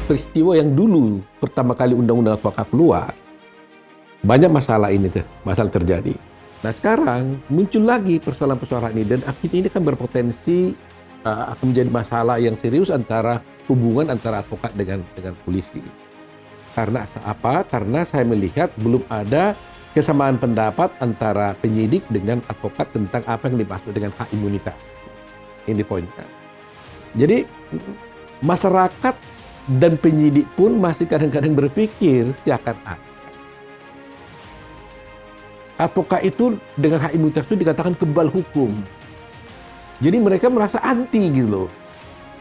peristiwa yang dulu pertama kali undang-undang advokat keluar, banyak masalah ini masalah terjadi. Nah sekarang muncul lagi persoalan-persoalan ini, dan akhirnya ini kan berpotensi akan menjadi masalah yang serius antara hubungan antara advokat dengan polisi. Karena apa? Karena saya melihat belum ada kesamaan pendapat antara penyidik dengan advokat tentang apa yang dimaksud dengan hak imunitas. Ini poinnya. Jadi masyarakat dan penyidik pun masih kadang-kadang berpikir seakan-akan advokat itu dengan hak imunitas itu dikatakan kebal hukum. Jadi mereka merasa anti gitu loh.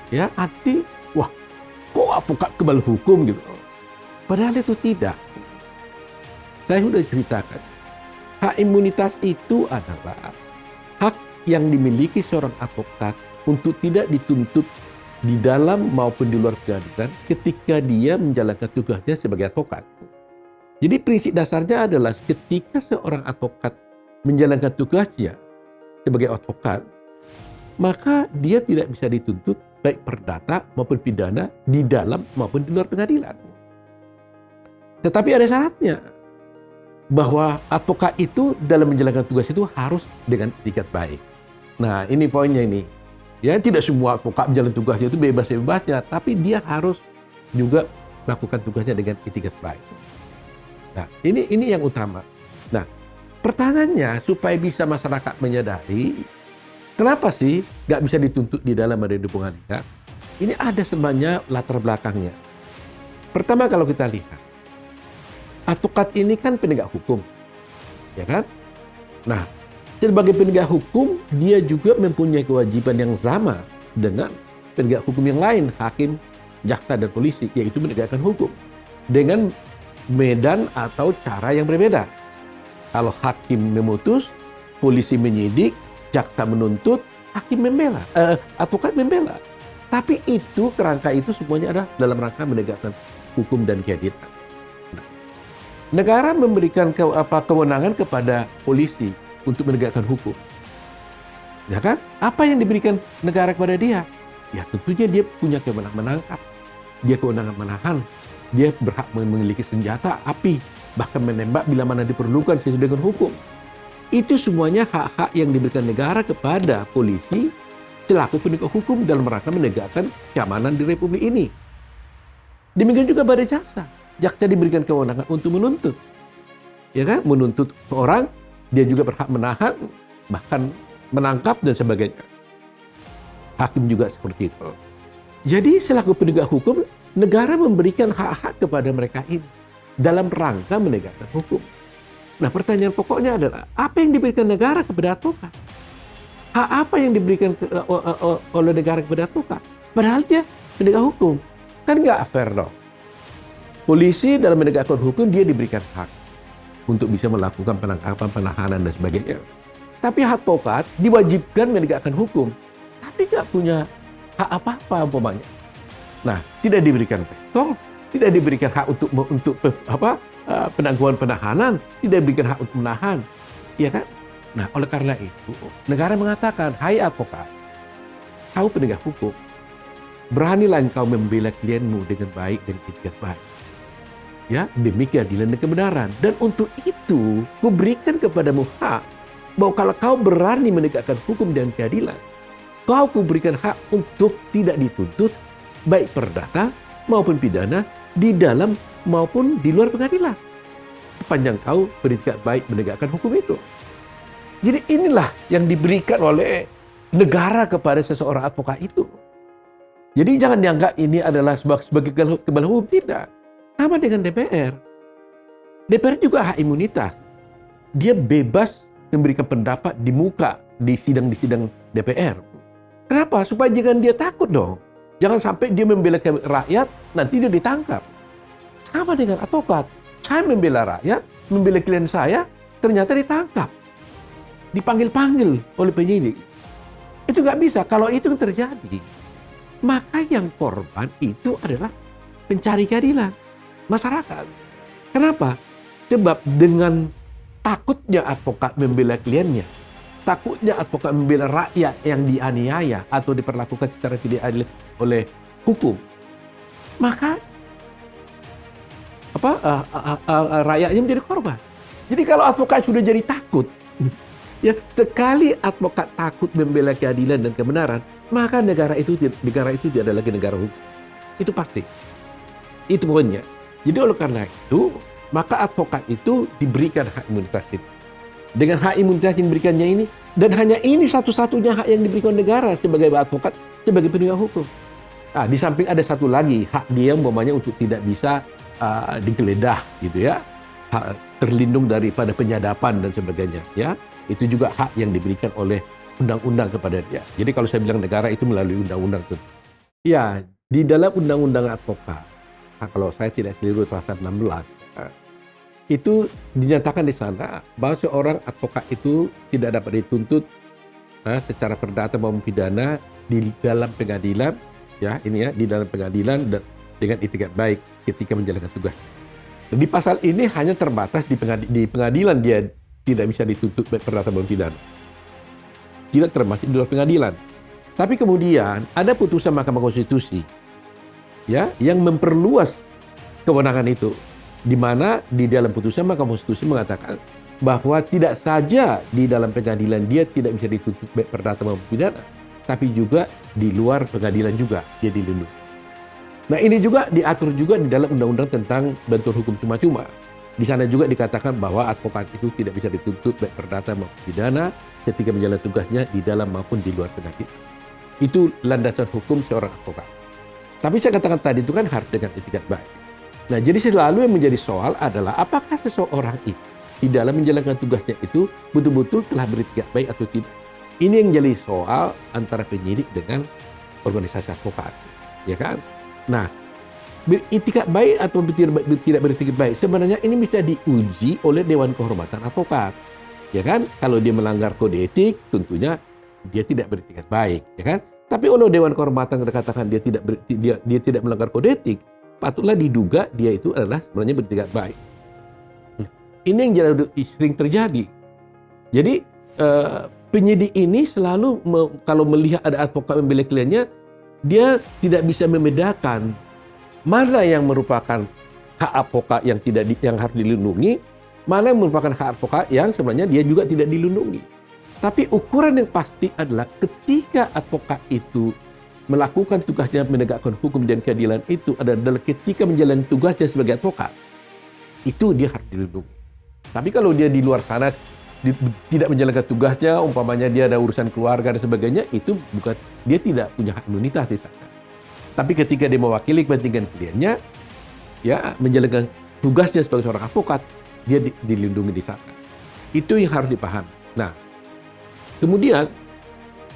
Ya, anti, wah kok advokat kebal hukum gitu. Padahal itu tidak. Saya sudah ceritakan, hak imunitas itu adalah hak yang dimiliki seorang advokat untuk tidak dituntut di dalam maupun di luar pengadilan ketika dia menjalankan tugasnya sebagai advokat. Jadi prinsip dasarnya adalah ketika seorang advokat menjalankan tugasnya sebagai advokat, maka dia tidak bisa dituntut baik perdata maupun pidana di dalam maupun di luar pengadilan. Tetapi ada syaratnya, bahwa advokat itu dalam menjalankan tugas itu harus dengan etikat baik. Nah ini poinnya ini. Ya, tidak semua advokat menjalankan tugasnya itu bebas-bebasnya, tapi dia harus juga melakukan tugasnya dengan etikat baik. Nah, ini yang utama. Nah, pertanyaannya supaya bisa masyarakat menyadari, kenapa sih nggak bisa dituntut di dalam ada di pengadilan? Ini ada sebenarnya latar belakangnya. Pertama kalau kita lihat, advokat ini kan penegak hukum, ya kan? Nah, sebagai penegak hukum, dia juga mempunyai kewajiban yang sama dengan penegak hukum yang lain, hakim, jaksa, dan polisi, yaitu menegakkan hukum dengan medan atau cara yang berbeda. Kalau hakim memutus, polisi menyidik, jaksa menuntut, hakim membela, advokat membela. Tapi itu, kerangka itu semuanya adalah dalam rangka menegakkan hukum dan keadilan. Negara memberikan kewenangan kepada polisi untuk menegakkan hukum. Ya kan? Apa yang diberikan negara kepada dia? Ya tentunya dia punya kewenangan menangkap, dia kewenangan menahan, dia berhak memiliki senjata api, bahkan menembak bila mana diperlukan sesuai dengan hukum. Itu semuanya hak-hak yang diberikan negara kepada polisi selaku penegak hukum dalam rangka menegakkan keamanan di Republik ini. Demikian juga pada jaksa. Jaksa diberikan kewenangan untuk menuntut. Ya kan? Menuntut orang, dia juga berhak menahan, bahkan menangkap dan sebagainya. Hakim juga seperti itu. Jadi selaku penegak hukum, negara memberikan hak-hak kepada mereka ini dalam rangka menegakkan hukum. Nah, pertanyaan pokoknya adalah, apa yang diberikan negara kepada advokat? Hak apa yang diberikan oleh negara kepada advokat? Padahal dia penegak hukum. Kan nggak fair dong. Polisi dalam menegakkan hukum, dia diberikan hak untuk bisa melakukan penangkapan, penahanan, dan sebagainya. Tapi advokat diwajibkan menegakkan hukum, tapi nggak punya hak apa-apa umpamanya. Nah, tidak diberikan petong, tidak diberikan hak untuk penangguhan penahanan, tidak diberikan hak untuk menahan, ya kan? Nah, oleh karena itu, negara mengatakan, hai advokat, kau penegak hukum, beranilah engkau membela klienmu dengan baik dan etikat baik. Ya, demi keadilan dan kebenaran. Dan untuk itu, kuberikan kepadamu hak bahwa kalau kau berani menegakkan hukum dan keadilan, kau kuberikan hak untuk tidak dituntut baik perdata maupun pidana di dalam maupun di luar pengadilan, sepanjang kau beretikat baik menegakkan hukum itu. Jadi inilah yang diberikan oleh negara kepada seseorang advokat itu. Jadi jangan dianggap ini adalah sebagai kebal hukum, tidak. Sama dengan DPR. DPR juga hak imunitas. Dia bebas memberikan pendapat di muka di sidang DPR. Kenapa? Supaya jangan dia takut dong. Jangan sampai dia membela rakyat, nanti dia ditangkap. Sama dengan advokat. Saya membela rakyat, membela klien saya, ternyata ditangkap. Dipanggil-panggil oleh penyidik. Itu nggak bisa. Kalau itu yang terjadi, maka yang korban itu adalah pencari keadilan, masyarakat. Kenapa? Sebab dengan takutnya advokat membela kliennya, takutnya advokat membela rakyat yang dianiaya atau diperlakukan secara tidak adil oleh hukum, maka rakyatnya menjadi korban. Jadi kalau advokat sudah jadi takut, ya sekali advokat takut membela keadilan dan kebenaran, maka negara itu tidak ada lagi negara hukum. Itu pasti. Itu poinnya. Jadi oleh karena itu, maka advokat itu diberikan hak imunitas ini. Dengan hak imunitas yang diberikannya ini, dan hanya ini satu-satunya hak yang diberikan negara sebagai advokat, sebagai penegak hukum. Nah, di samping ada satu lagi, hak dia umpamanya untuk tidak bisa digeledah, gitu ya. Hak terlindung daripada penyadapan dan sebagainya, ya. Itu juga hak yang diberikan oleh undang-undang kepada dia. Jadi kalau saya bilang negara itu melalui undang-undang itu. Ya, di dalam undang-undang advokat, kalau saya tidak keliru pasal 16, itu dinyatakan di sana bahwa seorang advokat itu tidak dapat dituntut secara perdata maupun pidana di dalam pengadilan, ya ini ya, di dalam pengadilan dan dengan itikat baik ketika menjalankan tugas. Di pasal ini hanya terbatas di pengadilan dia tidak bisa dituntut baik perdata maupun pidana. Tidak termasuk di luar pengadilan. Tapi kemudian ada putusan Mahkamah Konstitusi, ya, yang memperluas kewenangan itu, di mana di dalam putusan Mahkamah Konstitusi mengatakan bahwa tidak saja di dalam pengadilan dia tidak bisa dituntut baik perdata maupun pidana, tapi juga di luar pengadilan juga dia dilindungi. Nah, ini juga diatur juga di dalam undang-undang tentang bantuan hukum cuma-cuma. Di sana juga dikatakan bahwa advokat itu tidak bisa dituntut baik perdata maupun pidana ketika menjalankan tugasnya di dalam maupun di luar pengadilan. Itu landasan hukum seorang advokat. Tapi saya katakan tadi itu kan harus dengan itikat baik. Nah, jadi selalu yang menjadi soal adalah apakah seseorang itu di dalam menjalankan tugasnya itu betul-betul telah beritikat baik atau tidak. Ini yang jadi soal antara penyidik dengan organisasi advokat, ya kan? Nah, beritikat baik atau tidak beritikat baik sebenarnya ini bisa diuji oleh Dewan Kehormatan Advokat, ya kan? Kalau dia melanggar kode etik, tentunya dia tidak beritikat baik, ya kan? Tapi kalau Dewan Kehormatan katakan dia tidak melanggar kode etik, patutlah diduga dia itu adalah sebenarnya beritikat baik. Ini yang sering terjadi. Jadi penyidik ini selalu kalau melihat ada advokat membela kliennya, dia tidak bisa membedakan mana yang merupakan hak advokat yang harus dilindungi, mana yang merupakan hak advokat yang sebenarnya dia juga tidak dilindungi. Tapi ukuran yang pasti adalah ketika advokat itu melakukan tugasnya menegakkan hukum dan keadilan itu adalah ketika menjalani tugasnya sebagai advokat, itu dia harus dilindungi. Tapi kalau dia di luar sana tidak menjalankan tugasnya, umpamanya dia ada urusan keluarga dan sebagainya, itu bukan, dia tidak punya hak imunitas di sana. Tapi ketika dia mewakili kepentingan kliennya, ya menjalankan tugasnya sebagai seorang advokat, dia dilindungi di sana. Itu yang harus dipahami. Nah, kemudian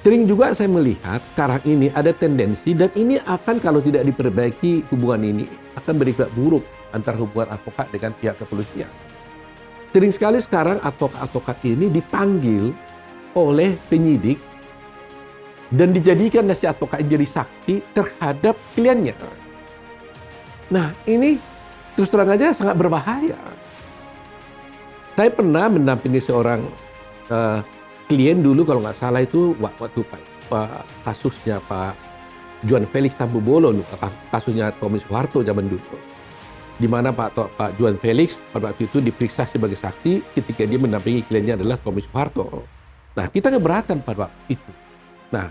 sering juga saya melihat sekarang ini ada tendensi, dan ini akan kalau tidak diperbaiki hubungan ini akan berimpact buruk antara hubungan advokat dengan pihak kepolisian. Sering sekali sekarang advokat-advokat ini dipanggil oleh penyidik dan dijadikan si advokat jadi saksi terhadap kliennya. Nah, ini terus terang aja sangat berbahaya. Saya pernah mendampingi seorang klien dulu, kalau nggak salah itu waktu kasusnya Pak Juan Felix Tambobolo, kasusnya Tommy Soeharto zaman dulu, di mana Pak Juan Felix pada waktu itu diperiksa sebagai saksi ketika dia mendampingi kliennya adalah Tommy Soeharto. Nah, kita keberatan pada waktu itu. Nah,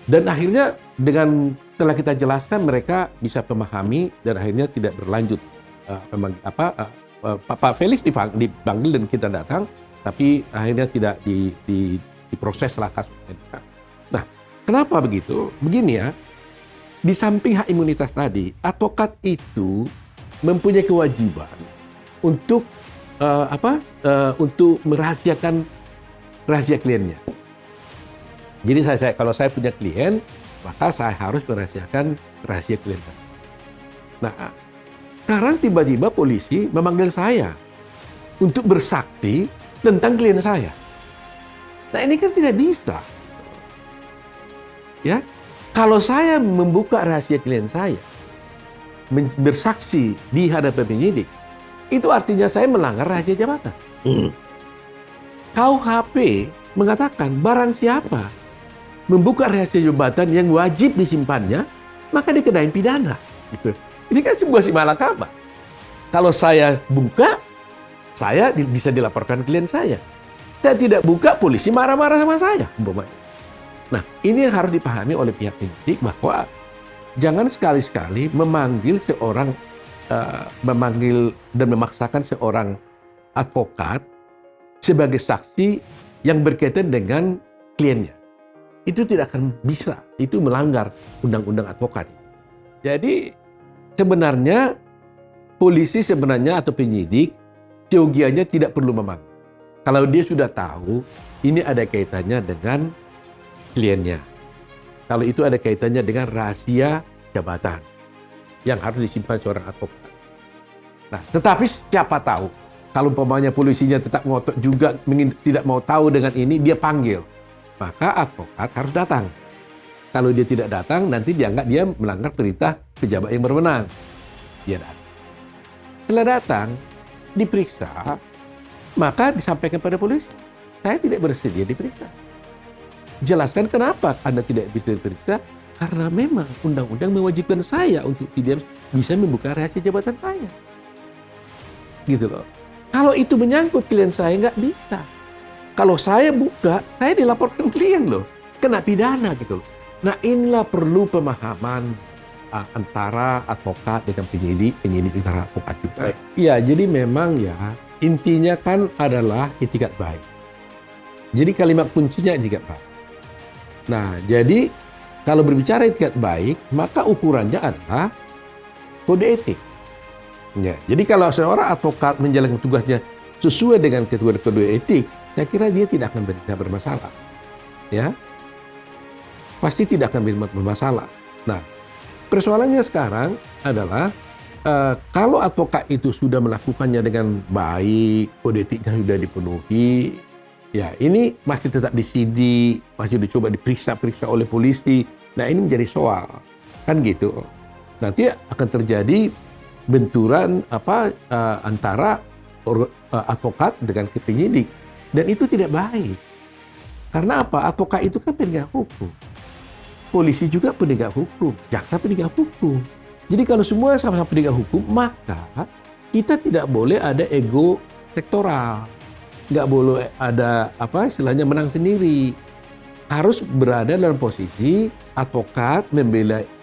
dan akhirnya setelah kita jelaskan, mereka bisa memahami dan akhirnya tidak berlanjut. Pak Felix dipanggil dan kita datang, tapi akhirnya tidak diproses lah kasusnya. Nah, kenapa begitu? Begini ya, di samping hak imunitas tadi, advokat itu mempunyai kewajiban untuk untuk merahasiakan rahasia kliennya. Jadi kalau saya punya klien, maka saya harus merahasiakan rahasia klien. Nah, sekarang tiba-tiba polisi memanggil saya untuk bersaksi tentang klien saya. Nah, ini kan tidak bisa. Ya, kalau saya membuka rahasia klien saya, bersaksi di hadapan penyidik, itu artinya saya melanggar rahasia jabatan. KUHP mengatakan barang siapa membuka rahasia jabatan yang wajib disimpannya, maka dikenain pidana. Gitu. Ini kan sebuah simalakama. Kalau saya buka, saya bisa dilaporkan klien saya. Saya tidak buka, polisi marah-marah sama saya, umpamanya. Nah, ini yang harus dipahami oleh pihak penyidik bahwa jangan sekali-sekali memanggil dan memaksakan seorang advokat sebagai saksi yang berkaitan dengan kliennya. Itu tidak akan bisa, itu melanggar undang-undang advokat. Jadi sebenarnya polisi atau penyidik seyogianya tidak perlu memanggil. Kalau dia sudah tahu ini ada kaitannya dengan kliennya. Kalau itu ada kaitannya dengan rahasia jabatan yang harus disimpan seorang advokat. Nah, tetapi siapa tahu kalau umpamanya polisinya tetap ngotot juga tidak mau tahu dengan ini, dia panggil. Maka advokat harus datang. Kalau dia tidak datang, nanti dianggap dia melanggar perintah pejabat yang berwenang. Dia datang. Setelah datang, diperiksa, maka disampaikan pada polisi, saya tidak bersedia diperiksa. Jelaskan kenapa Anda tidak bisa diperiksa, karena memang undang-undang mewajibkan saya untuk tidak bisa membuka rahasia jabatan saya. Gitu loh. Kalau itu menyangkut klien saya, nggak bisa. Kalau saya buka, saya dilaporkan klien loh, kena pidana gitu loh. Nah, inilah perlu pemahaman antara advokat dengan penyidik antara advokat juga. Iya, jadi memang ya intinya kan adalah itikat baik. Jadi kalimat kuncinya itikat baik. Nah, jadi kalau berbicara itikat baik, maka ukurannya adalah kode etik. Ya, jadi kalau seorang advokat menjalankan tugasnya sesuai dengan kode etik, saya kira dia tidak akan bermasalah. Ya, pasti tidak akan bermasalah. Nah, persoalannya sekarang adalah kalau advokat itu sudah melakukannya dengan baik, kode etiknya sudah dipenuhi, ya ini masih tetap disidik, masih dicoba diperiksa oleh polisi. Nah, ini menjadi soal, kan gitu. Nanti akan terjadi benturan antara advokat dengan penyidik, dan itu tidak baik. Karena apa? Advokat itu kan penegak hukum. Polisi juga penegak hukum, jaksa penegak hukum. Jadi kalau semua sama-sama penegak hukum, maka kita tidak boleh ada ego sektoral. Nggak boleh ada istilahnya menang sendiri. Harus berada dalam posisi advokat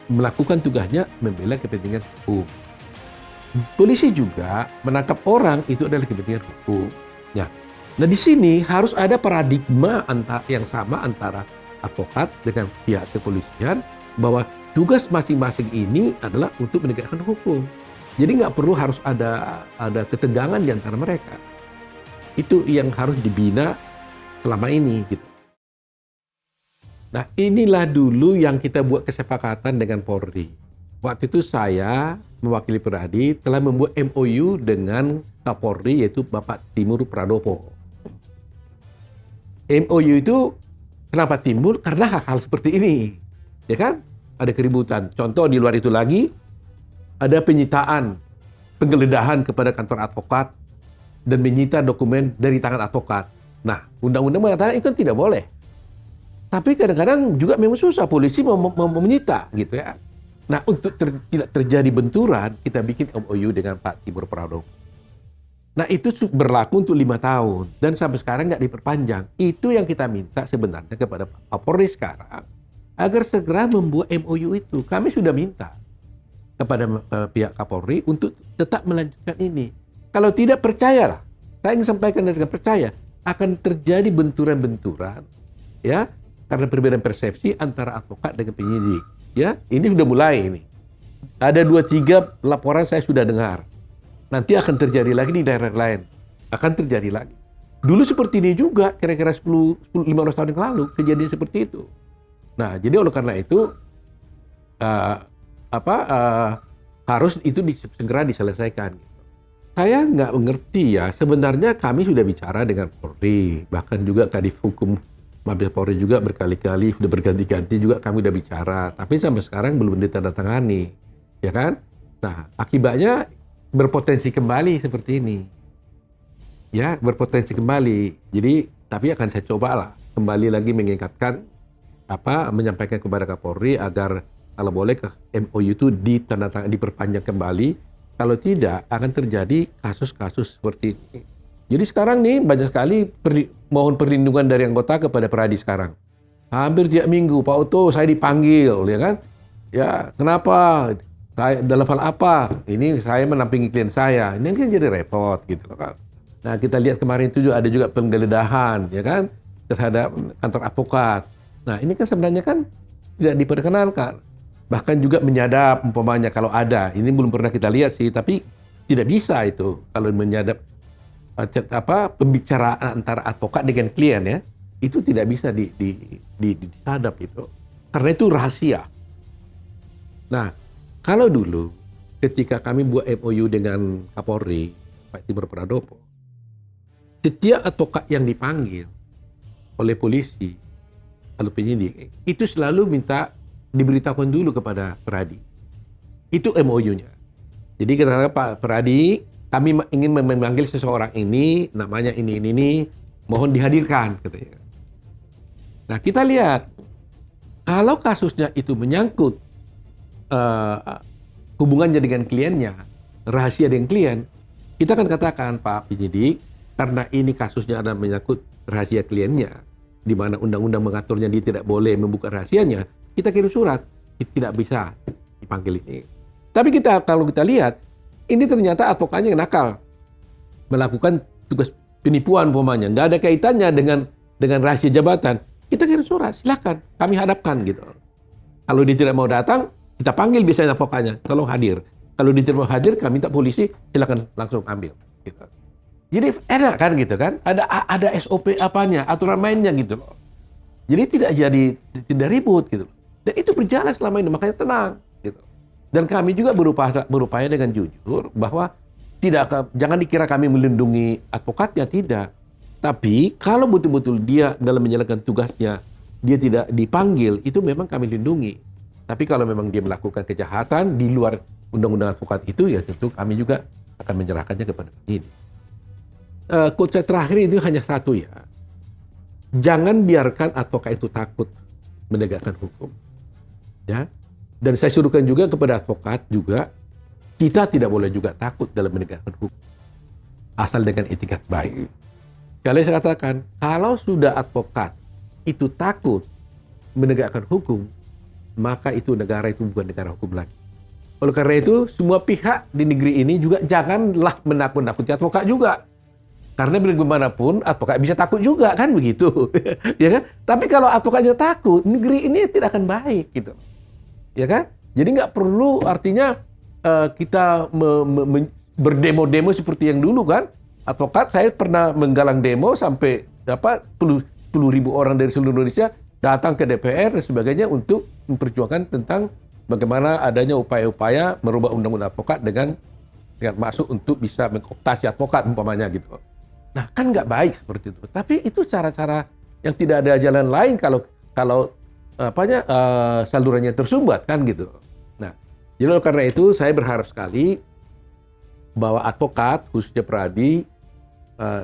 melakukan tugasnya membela kepentingan hukum. Polisi juga menangkap orang itu adalah kepentingan hukum. Ya. Nah, di sini harus ada paradigma yang sama antara advokat dengan pihak kepolisian, bahwa tugas masing-masing ini adalah untuk menegakkan hukum. Jadi nggak perlu harus ada ketegangan di antara mereka. Itu yang harus dibina selama ini gitu. Nah, inilah dulu yang kita buat kesepakatan dengan Polri. Waktu itu saya mewakili Peradi telah membuat MOU dengan Kapolri, yaitu Bapak Timur Pradopo. MOU itu kenapa timbul? Karena hal-hal seperti ini, ya kan? Ada keributan. Contoh di luar itu lagi, ada penyitaan, penggeledahan kepada kantor advokat dan menyita dokumen dari tangan advokat. Nah, undang-undang mengatakan itu kan tidak boleh. Tapi kadang-kadang juga memang susah polisi mau menyita, gitu ya. Nah, untuk tidak terjadi benturan, kita bikin MOU dengan Pak Timur Pradopo. Nah, itu berlaku untuk 5 tahun dan sampai sekarang nggak diperpanjang. Itu yang kita minta sebenarnya kepada Pak Kapolri sekarang agar segera membuat MOU itu. Kami sudah minta kepada pihak Kapolri untuk tetap melanjutkan ini. Kalau tidak, percayalah, saya ingin sampaikan dengan percaya akan terjadi benturan-benturan, ya, karena perbedaan persepsi antara advokat dengan penyidik. Ya, ini sudah mulai ini. Ada 2-3 laporan saya sudah dengar. Nanti akan terjadi lagi di daerah lain. Akan terjadi lagi. Dulu seperti ini juga, kira-kira 10-15 tahun yang lalu, kejadian seperti itu. Nah, jadi oleh karena itu, harus itu segera diselesaikan. Saya nggak mengerti ya, sebenarnya kami sudah bicara dengan Polri, bahkan juga Kadif Hukum Mabes Polri juga berkali-kali, sudah berganti-ganti juga kami sudah bicara, tapi sampai sekarang belum ditandatangani, ya kan? Nah, akibatnya berpotensi kembali seperti ini. Ya, berpotensi kembali. Jadi, tapi akan saya cobalah kembali lagi mengingatkan menyampaikan kepada Kapolri agar kalau boleh MOU itu ditandatangani, diperpanjang kembali Kalau tidak, akan terjadi kasus-kasus seperti ini. Jadi sekarang nih banyak sekali mohon perlindungan dari anggota kepada Peradi sekarang. Hampir tiap minggu, Pak Oto, saya dipanggil, ya kan? Ya, kenapa? Saya, dalam hal apa? Ini saya menampingi klien saya. Ini kan jadi repot gitu loh kan. Nah, kita lihat kemarin itu juga ada juga penggeledahan, ya kan? Terhadap kantor advokat. Nah, ini kan sebenarnya kan tidak diperkenankan. Bahkan juga menyadap umpamanya kalau ada. Ini belum pernah kita lihat sih, tapi tidak bisa itu kalau menyadap pembicaraan antara advokat dengan klien ya. Itu tidak bisa disadap itu. Karena itu rahasia. Nah, kalau dulu ketika kami buat MOU dengan Kapolri, Pak Timur Pradopo, setiap advokat yang dipanggil oleh polisi, lalu penyidik, itu selalu minta diberitahukan dulu kepada Peradi. Itu MOU-nya. Jadi kita katakan, Pak Peradi, kami ingin memanggil seseorang ini, namanya ini, mohon dihadirkan, katanya. Nah, kita lihat, kalau kasusnya itu menyangkut hubungannya dengan kliennya, rahasia dengan klien, kita akan katakan, Pak penyidik, karena ini kasusnya ada menyangkut rahasia kliennya, di mana undang-undang mengaturnya dia tidak boleh membuka rahasianya, kita kirim surat, tidak bisa dipanggil ini. Tapi kalau kita lihat, ini ternyata advokatnya yang nakal, melakukan tugas penipuan umpamanya, nggak ada kaitannya dengan rahasia jabatan. Kita kirim surat, silakan, kami hadapkan gitu. Kalau dia tidak mau datang, kita panggil biasanya advokatnya, tolong hadir. Kalau dia tidak mau hadir, kami minta polisi, silakan langsung ambil. Gitu. Jadi enak kan gitu kan? Ada SOP apanya, aturan mainnya gitu loh. Jadi tidak ribut gitu. Dan itu berjalan selama ini, makanya tenang gitu. Dan kami juga berupaya dengan jujur bahwa jangan dikira kami melindungi advokatnya, tidak. Tapi kalau betul-betul dia dalam menjalankan tugasnya, dia tidak dipanggil, itu memang kami lindungi. Tapi kalau memang dia melakukan kejahatan di luar undang-undang advokat itu, ya tentu kami juga akan menyerahkannya kepada ini. Quote saya terakhir itu hanya satu ya. Jangan biarkan advokat itu takut menegakkan hukum. Ya. Dan saya suruhkan juga kepada advokat juga, kita tidak boleh juga takut dalam menegakkan hukum. Asal dengan etikat baik. Kali saya katakan, kalau sudah advokat itu takut menegakkan hukum, maka itu negara itu bukan negara hukum lagi. Oleh karena itu, semua pihak di negeri ini juga janganlah menakut-nakuti advokat juga. Karena bagaimanapun advokat bisa takut juga kan begitu. Ya kan? Tapi kalau advokatnya takut, negeri ini tidak akan baik gitu. Ya kan? Jadi nggak perlu artinya kita berdemo-demo seperti yang dulu kan. Advokat, saya pernah menggalang demo sampai puluh ribu orang dari seluruh Indonesia datang ke DPR dan sebagainya untuk memperjuangkan tentang bagaimana adanya upaya-upaya merubah undang-undang advokat dengan maksud untuk bisa mengkooptasi advokat umpamanya gitu. Nah kan nggak baik seperti itu. Tapi itu cara-cara yang tidak ada jalan lain kalau salurannya tersumbat kan gitu. Nah, jadi karena itu saya berharap sekali bahwa advokat khususnya Peradi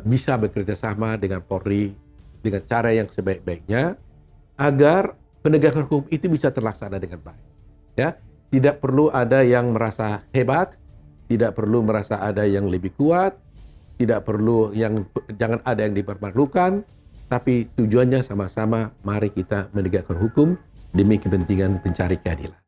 bisa bekerja sama dengan Polri dengan cara yang sebaik-baiknya agar penegakan hukum itu bisa terlaksana dengan baik. Ya, tidak perlu ada yang merasa hebat, tidak perlu merasa ada yang lebih kuat, tidak perlu jangan ada yang dipermalukan, tapi tujuannya sama-sama mari kita menegakkan hukum demi kepentingan pencari keadilan.